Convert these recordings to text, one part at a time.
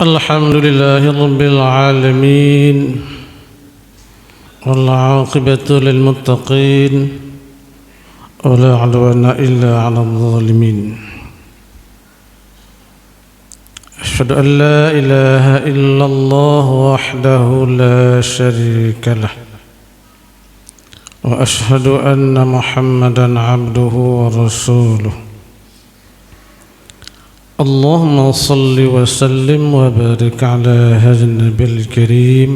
الحمد لله رب العالمين والعاقبة للمتقين ولا عدوان إلا على الظالمين أشهد أن لا إله إلا الله وحده لا شريك له وأشهد أن محمدا عبده ورسوله اللهم صل وسلم وبارك على هذا النبي الكريم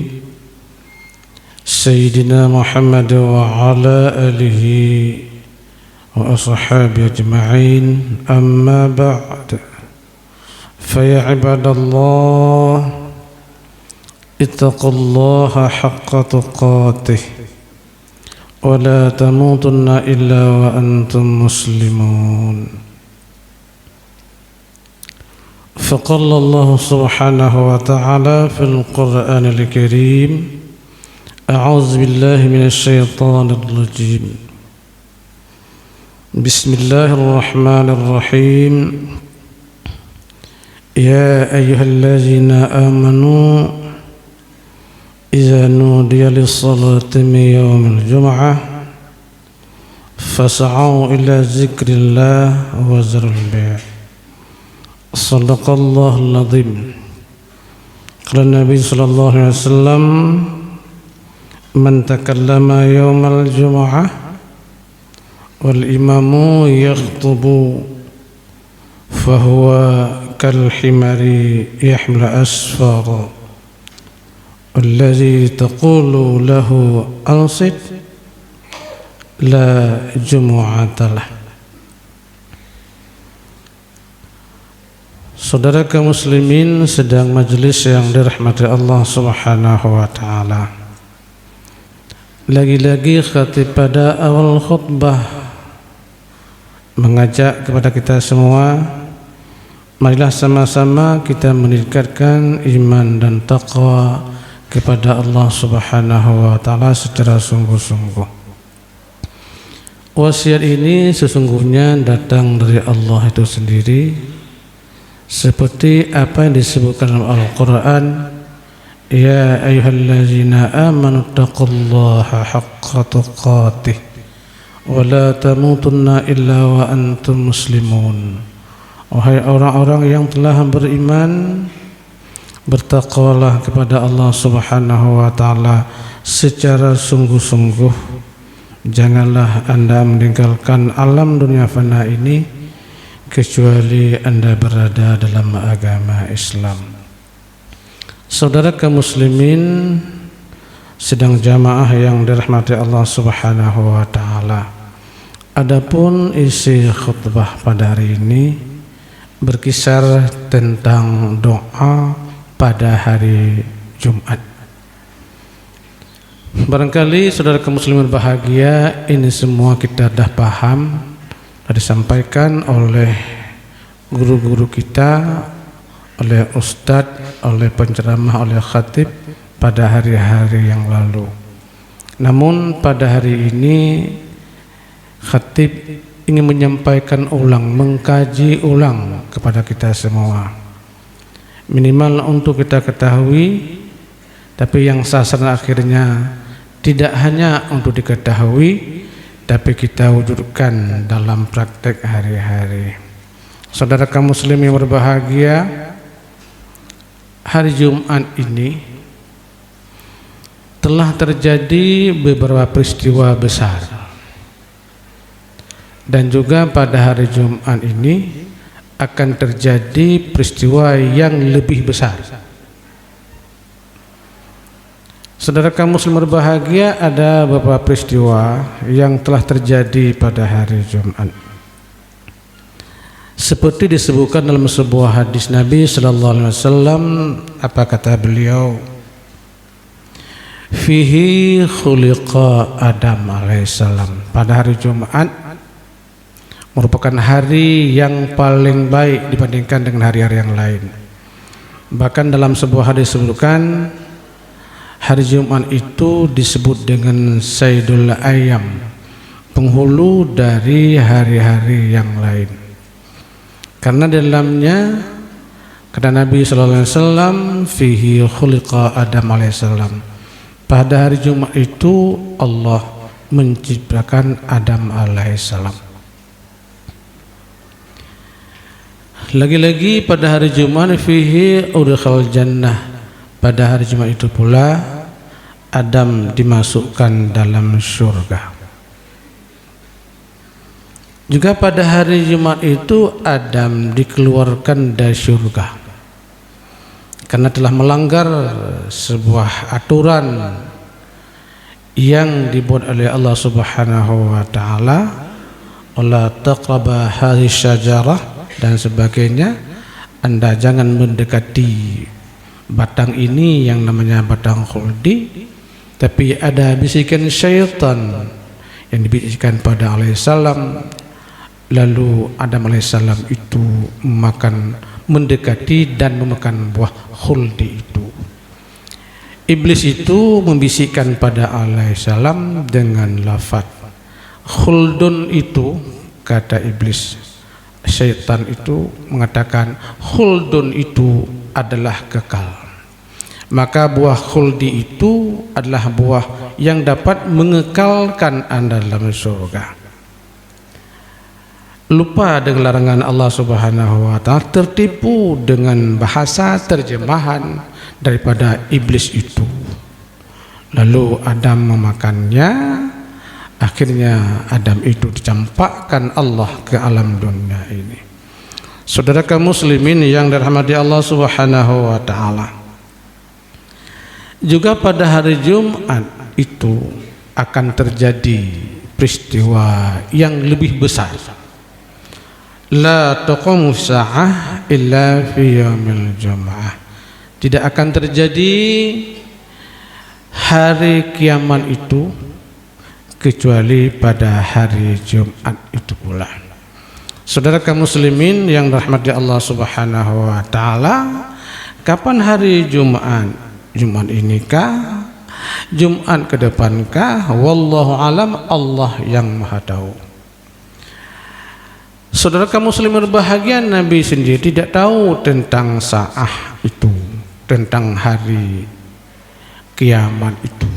سيدنا محمد وعلى آله وأصحابه أجمعين أما بعد فيا عباد الله اتقوا الله حق تقاته ولا تموتن إلا وأنتم مسلمون فقال الله سبحانه وتعالى في القرآن الكريم أعوذ بالله من الشيطان الرجيم بسم الله الرحمن الرحيم يا أيها الذين آمنوا إذا نودي للصلاة من يوم الجمعة فاسعوا إلى ذكر الله وذروا البيع صدق الله العظيم قال النبي صلى الله عليه وسلم من تكلم يوم الجمعة والإمام يخطب فهو كالحمار يحمل أسفارا الذي تقول له أنصت لا جمعة له. Saudara kaum muslimin, sedang majelis yang dirahmati Allah Subhanahu wa taala. Lagi-lagi khatib pada awal khutbah mengajak kepada kita semua, marilah sama-sama kita meningkatkan iman dan taqwa kepada Allah Subhanahu wa taala secara sungguh-sungguh. Wasiat ini sesungguhnya datang dari Allah itu sendiri, seperti apa yang disebutkan dalam Al-Quran, ya ayyuhallazina amanu taqullaha haqqa tuqatih wa la tamutunna illa wa antum muslimun. Wahai orang-orang yang telah beriman, bertakwalah kepada Allah Subhanahu wa taala secara sungguh-sungguh. Janganlah Anda meninggalkan alam dunia fana ini kecuali Anda berada dalam agama Islam. Saudara kaum muslimin, sedang jamaah yang dirahmati Allah Subhanahu wa taala. Adapun isi khutbah pada hari ini berkisar tentang doa pada hari Jumat. Barangkali saudara kaum muslimin bahagia, ini semua kita dah paham, disampaikan oleh guru-guru kita, oleh ustadz, oleh penceramah, oleh khatib pada hari-hari yang lalu. Namun pada hari ini khatib ingin menyampaikan ulang, mengkaji ulang kepada kita semua, minimal untuk kita ketahui, tapi yang sasaran akhirnya tidak hanya untuk diketahui, tapi kita wujudkan dalam praktek hari-hari. Saudara kaum muslim yang berbahagia, hari Jumat ini telah terjadi beberapa peristiwa besar, dan juga pada hari Jumat ini akan terjadi peristiwa yang lebih besar. Saudara kaum muslim berbahagia, ada beberapa peristiwa yang telah terjadi pada hari Jumat. Seperti disebutkan dalam sebuah hadis Nabi sallallahu alaihi wasallam, apa kata beliau? Fihi khuliqa Adam alaihissalam. Pada hari Jumat merupakan hari yang paling baik dibandingkan dengan hari-hari yang lain. Bahkan dalam sebuah hadis disebutkan hari Jumat itu disebut dengan Sayyidul Ayyam, penghulu dari hari-hari yang lain. Karena dalamnya kata Nabi sallallahu alaihi wasallam, fihi khuliqa Adam alaihissalam. Pada hari Jumat itu Allah menciptakan Adam alaihissalam. Lagi-lagi pada hari Jumat, fihi udkhal jannah. Pada hari Jumat itu pula Adam dimasukkan dalam surga. Juga pada hari Jumat itu Adam dikeluarkan dari surga karena telah melanggar sebuah aturan yang dibuat oleh Allah Subhanahu wa taala, "La taqraba hadhihi syajarah" dan sebagainya. Anda jangan mendekati batang ini yang namanya batang khuldi. Tapi ada bisikan syaitan yang dibisikkan pada alaihissalam. Lalu Adam alaihissalam itu mendekati dan memakan buah khuldi itu. Iblis itu membisikkan pada alaihissalam dengan lafaz khuldun itu, kata iblis. Syaitan itu mengatakan khuldun itu adalah kekal. Maka buah khuldi itu adalah buah yang dapat mengekalkan Anda dalam surga. Lupa dengan larangan Allah Subhanahu wa taala, tertipu dengan bahasa terjemahan daripada iblis itu. Lalu Adam memakannya. Akhirnya Adam itu dicampakkan Allah ke alam dunia ini. Saudara kaum muslimin yang dirahmati Allah Subhanahu wa taala, juga pada hari Jumat itu akan terjadi peristiwa yang lebih besar. La taqumu sa'ah illa fi yaumil jum'ah. Tidak akan terjadi hari kiamat itu kecuali pada hari Jumat itu pula. Saudara kaum muslimin yang dirahmati Allah Subhanahu wa taala, kapan hari Jumat? Jumat inikah? Jumat ke depankah? Wallahu alam, Allah yang Maha tahu. Saudara kaum muslim berbahagia, Nabi sendiri tidak tahu tentang saah itu, tentang hari kiamat itu.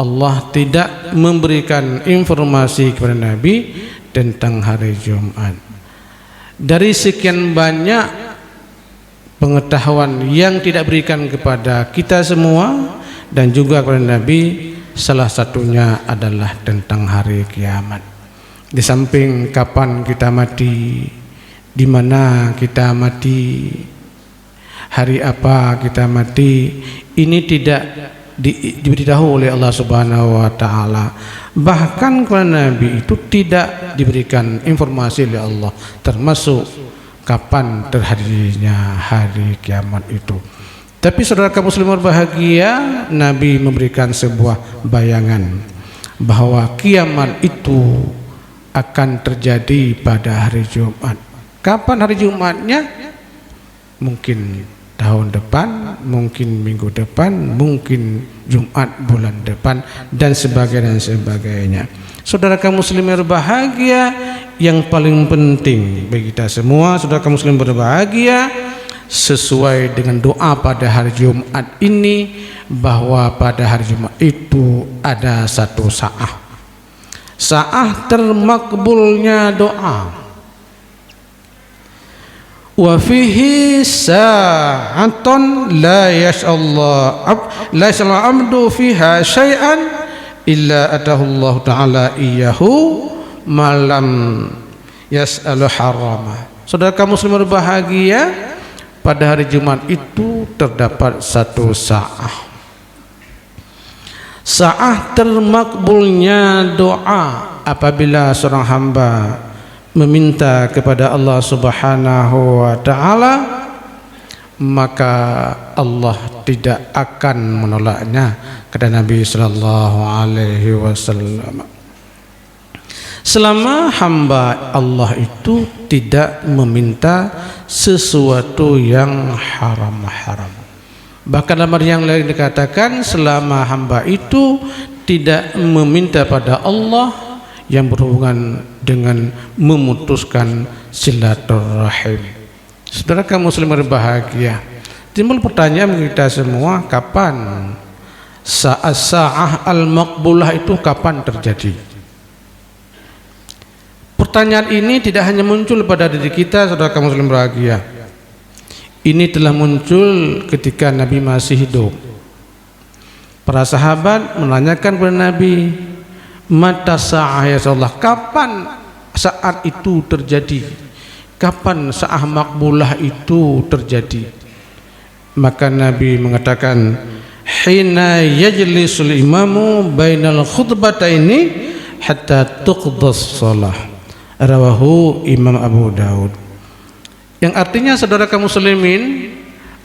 Allah tidak memberikan informasi kepada Nabi tentang hari Jumat. Dari sekian banyak pengetahuan yang tidak berikan kepada kita semua dan juga kepada Nabi, salah satunya adalah tentang hari kiamat. Di samping kapan kita mati, di mana kita mati, hari apa kita mati, ini tidak diberitahu oleh Allah Subhanahu wa taala. Bahkan kepada Nabi itu tidak diberikan informasi oleh Allah, termasuk kapan terjadinya hari kiamat itu. Tapi saudara kaum muslim berbahagia, Nabi memberikan sebuah bayangan bahwa kiamat itu akan terjadi pada hari Jumat. Kapan hari Jumatnya? Mungkin tahun depan, mungkin minggu depan, mungkin Jumat bulan depan, dan sebagainya. Saudara kaum muslim berbahagia, yang paling penting bagi kita semua, saudara kaum muslim berbahagia, sesuai dengan doa pada hari Jumat ini, bahwa pada hari Jumat itu ada satu saah termakbulnya doa. Wa fihi sa'atun la yas'allahu abdu fiha syai'an illa atahu Allah ta'ala iyyahu malam yas'alu harama. Saudara kaum muslim berbahagia, pada hari Jumat itu terdapat satu saah termakbulnya doa apabila seorang hamba meminta kepada Allah Subhanahu wa taala, maka Allah tidak akan menolaknya, kata Nabi sallallahu alaihi wasallam. Selama hamba Allah itu tidak meminta sesuatu yang haram-haram. Bahkan dalam yang lain dikatakan, selama hamba itu tidak meminta pada Allah yang berhubungan dengan memutuskan silaturahim. Saudara kaum muslim berbahagia, timbul pertanyaan kita semua, kapan sa'ah al-maqbulah itu kapan terjadi? Pertanyaan ini tidak hanya muncul pada diri kita, saudara kaum muslim berbahagia. Ini telah muncul ketika Nabi masih hidup. Para sahabat menanyakan kepada Nabi, mata sa'ah ya Rasulullah, kapan saat itu terjadi? Kapan sa'ah makbulah itu terjadi? Maka Nabi mengatakan, hina yajlisul imamu bainal khutbataini hatta tuqdas shalah. Rawahu Imam Abu Daud. Yang artinya saudara kaum muslimin,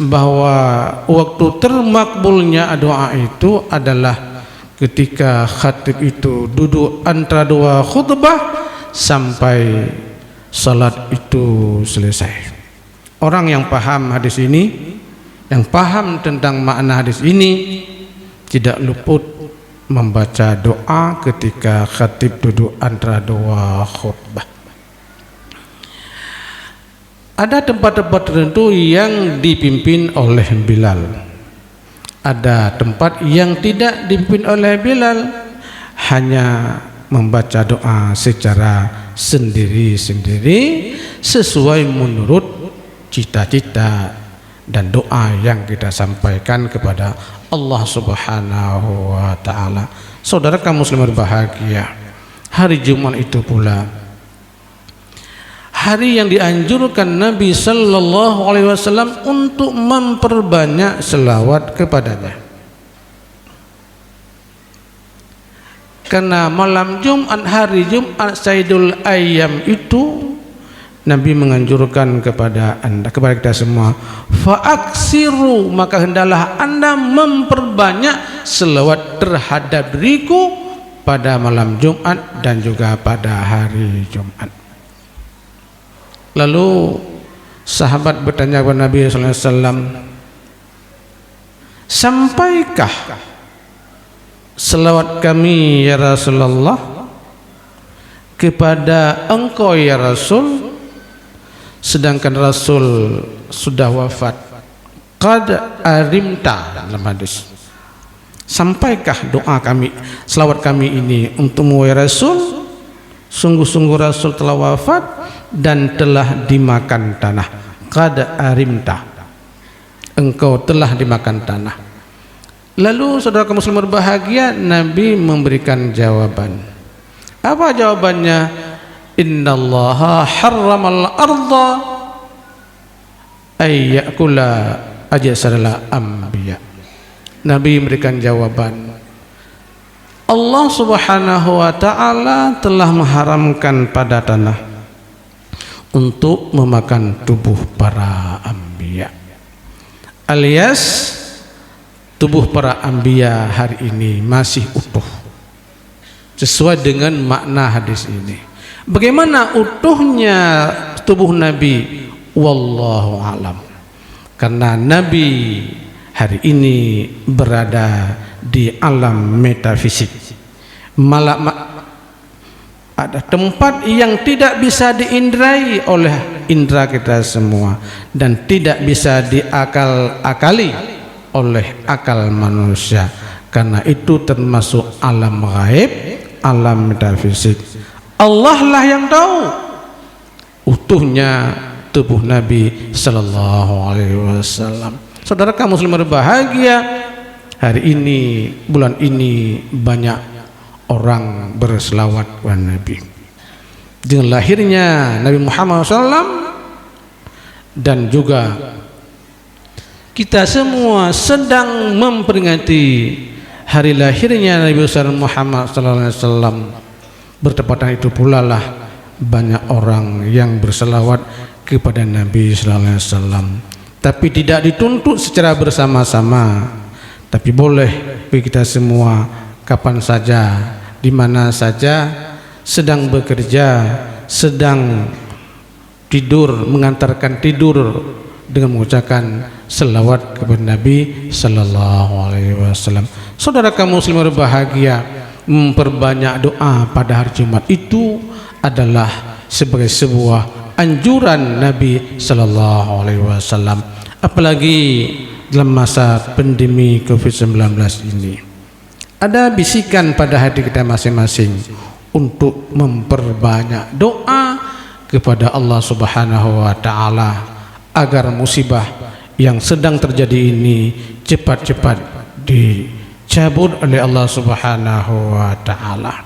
bahwa waktu termakbulnya doa itu adalah ketika khatib itu duduk antara dua khutbah sampai salat itu selesai. Orang yang paham hadis ini, yang paham tentang makna hadis ini, tidak luput membaca doa ketika khatib duduk antara dua khutbah. Ada tempat-tempat tertentu yang dipimpin oleh Bilal, ada tempat yang tidak dipimpin oleh Bilal, hanya membaca doa secara sendiri-sendiri sesuai menurut cita-cita dan doa yang kita sampaikan kepada Allah Subhanahu wa ta'ala. Saudara kaum muslim berbahagia, hari Jumat itu pula hari yang dianjurkan Nabi sallallahu alaihi wasallam untuk memperbanyak selawat kepadanya. Karena malam Jumat, hari Jumat Sayyidul Ayyam itu Nabi menganjurkan kepada anda, kepada kita semua, fa'aksiru, maka hendaklah anda memperbanyak selawat terhadap diriku pada malam Jumat dan juga pada hari Jumat. Lalu sahabat bertanya kepada Nabi sallallahu alaihi wasallam, sampaikah selawat kami ya Rasulullah kepada engkau ya Rasul, sedangkan Rasul sudah wafat? Qad arimta, dalam hadis, sampaikah doa kami, selawat kami ini untukmu ya Rasul, sungguh-sungguh Rasul telah wafat dan telah dimakan tanah. Qad arimta, engkau telah dimakan tanah. Lalu saudara kaum muslim berbahagia, Nabi memberikan jawaban. Apa jawabannya? Innallaha harramal arda ay yakula ajsadal anbiya. Nabi memberikan jawaban, Allah Subhanahu wa ta'ala telah mengharamkan pada tanah untuk memakan tubuh para anbiya, alias tubuh para anbiya hari ini masih utuh sesuai dengan makna hadis ini. Bagaimana utuhnya tubuh Nabi? Wallahu alam. Karena Nabi hari ini berada di alam metafisik, ada tempat yang tidak bisa diindrai oleh indera kita semua dan tidak bisa diakal-akali oleh akal manusia. Karena itu termasuk alam gaib, alam metafisik. Allah lah yang tahu utuhnya tubuh Nabi sallallahu alaihi wasallam. Saudara kaum muslim berbahagia, hari ini, bulan ini banyak orang berselawat kepada Nabi. Dengan lahirnya Nabi Muhammad SAW, dan juga kita semua sedang memperingati hari lahirnya Nabi Muhammad SAW. Bertepatan itu pula lah banyak orang yang berselawat kepada Nabi SAW. Tapi tidak dituntut secara bersama-sama, tapi boleh bagi kita semua kapan saja, di mana saja, sedang bekerja, sedang tidur, mengantarkan tidur, dengan mengucapkan selawat kepada Nabi sallallahu alaihi wasallam. Saudara kaum muslim berbahagia, memperbanyak doa pada hari Jumat itu adalah sebagai sebuah anjuran Nabi Sallallahu Alaihi Wasallam, apalagi dalam masa pandemi COVID-19 ini. Ada bisikan pada hati kita masing-masing untuk memperbanyak doa kepada Allah Subhanahu wa taala agar musibah yang sedang terjadi ini cepat-cepat dicabut oleh Allah Subhanahu wa taala.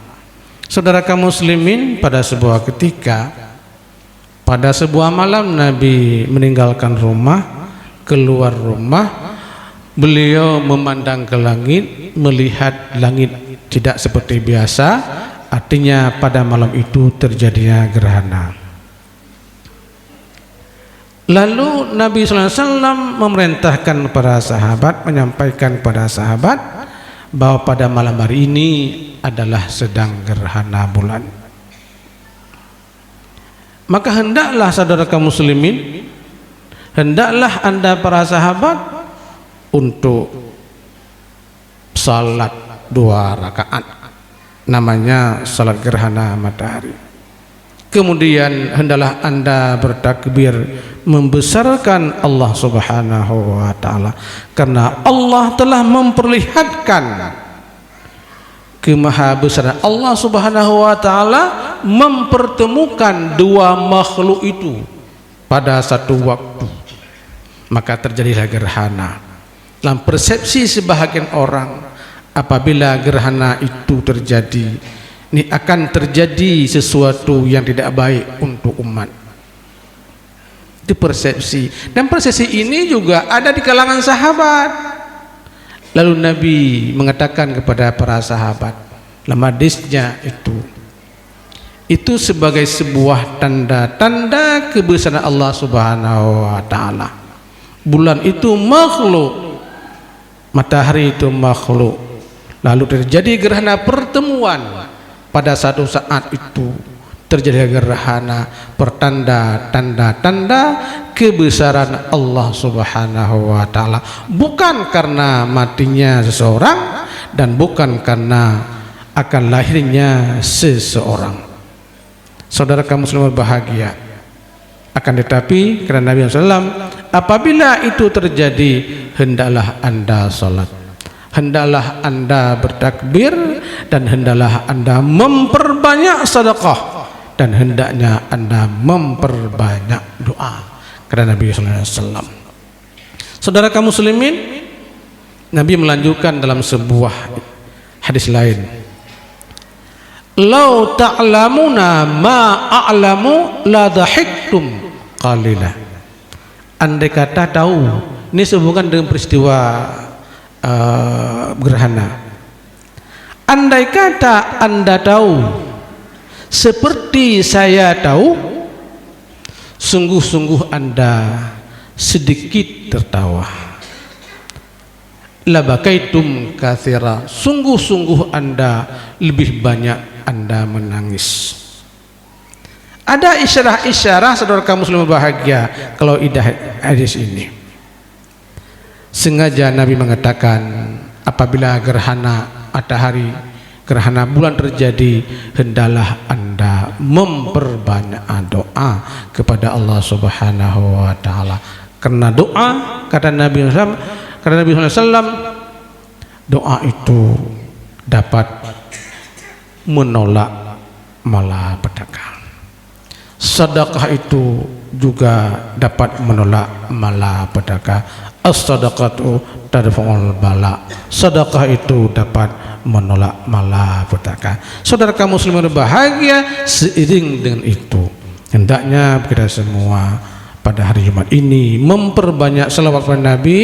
Saudara kaum muslimin, pada sebuah ketika, pada sebuah malam Nabi meninggalkan rumah, keluar rumah. Beliau memandang ke langit, melihat langit tidak seperti biasa, artinya pada malam itu terjadinya gerhana. Lalu Nabi SAW memerintahkan para sahabat, menyampaikan kepada sahabat bahwa pada malam hari ini adalah sedang gerhana bulan. Maka hendaklah saudara kaum muslimin, hendaklah anda para sahabat untuk salat 2 rakaat, namanya salat gerhana matahari. Kemudian hendaklah anda bertakbir membesarkan Allah Subhanahu wa taala, karena Allah telah memperlihatkan kemahabesaraan Allah Subhanahu wa taala mempertemukan 2 makhluk itu pada satu waktu, maka terjadilah gerhana. Dalam persepsi sebahagian orang, apabila gerhana itu terjadi, ini akan terjadi sesuatu yang tidak baik untuk umat. Itu persepsi, dan persepsi ini juga ada di kalangan sahabat. Lalu Nabi mengatakan kepada para sahabat dalam hadisnya itu sebagai sebuah tanda-tanda kebesaran Allah Subhanahu wa taala. Bulan itu makhluk, matahari itu makhluk. Lalu terjadi gerhana pertemuan. Pada satu saat itu terjadi gerhana, pertanda tanda-tanda kebesaran Allah Subhanahu wa taala, bukan karena matinya seseorang dan bukan karena akan lahirnya seseorang. Saudara kaum muslimin berbahagia, akan tetapi karena Nabi SAW, apabila itu terjadi, hendaklah anda salat, hendaklah anda bertakbir, dan hendaklah anda memperbanyak sedekah, dan hendaknya anda memperbanyak doa, karena Nabi SAW. Saudara kaum muslimin, Nabi melanjutkan dalam sebuah hadis lain, "Lau ta'lamuna ma a'lamu la dhahiktum qalila." Andai kata tahu, ini sehubungan dengan peristiwa gerhana. Andai kata anda tahu seperti saya tahu, sungguh-sungguh anda sedikit tertawa. Labakaitum katsira, sungguh-sungguh anda lebih banyak anda menangis. Ada isyarah-isyarah saudara kaum muslimin bahagia kalau idah hadis ini. Sengaja Nabi mengatakan apabila gerhana matahari, gerhana bulan terjadi, hendaklah anda memperbanyak doa kepada Allah Subhanahu wa taala. Karena doa, kata Nabi SAW, doa itu dapat menolak malapetaka. Sedekah itu juga dapat menolak malapetaka. As-sadaqatu tadfa'ul bala. Sedekah itu dapat menolak malapetaka. Saudara kaum muslimin berbahagia, seiring dengan itu hendaknya kita semua pada hari Jumat ini memperbanyak selawat kepada Nabi,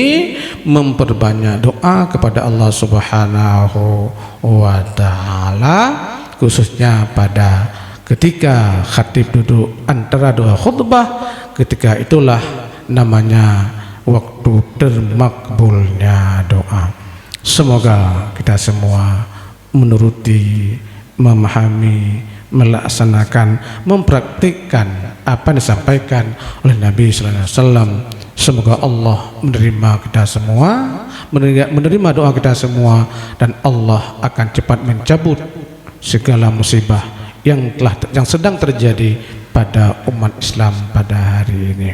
memperbanyak doa kepada Allah Subhanahu wa taala, khususnya pada ketika khatib duduk antara dua khutbah. Ketika itulah namanya waktu termakbulnya doa. Semoga kita semua menuruti, memahami, melaksanakan, mempraktikkan apa yang disampaikan oleh Nabi sallallahu alaihi wasallam Semoga Allah menerima kita semua, menerima doa kita semua, dan Allah akan cepat mencabut segala musibah yang sedang terjadi pada umat Islam pada hari ini.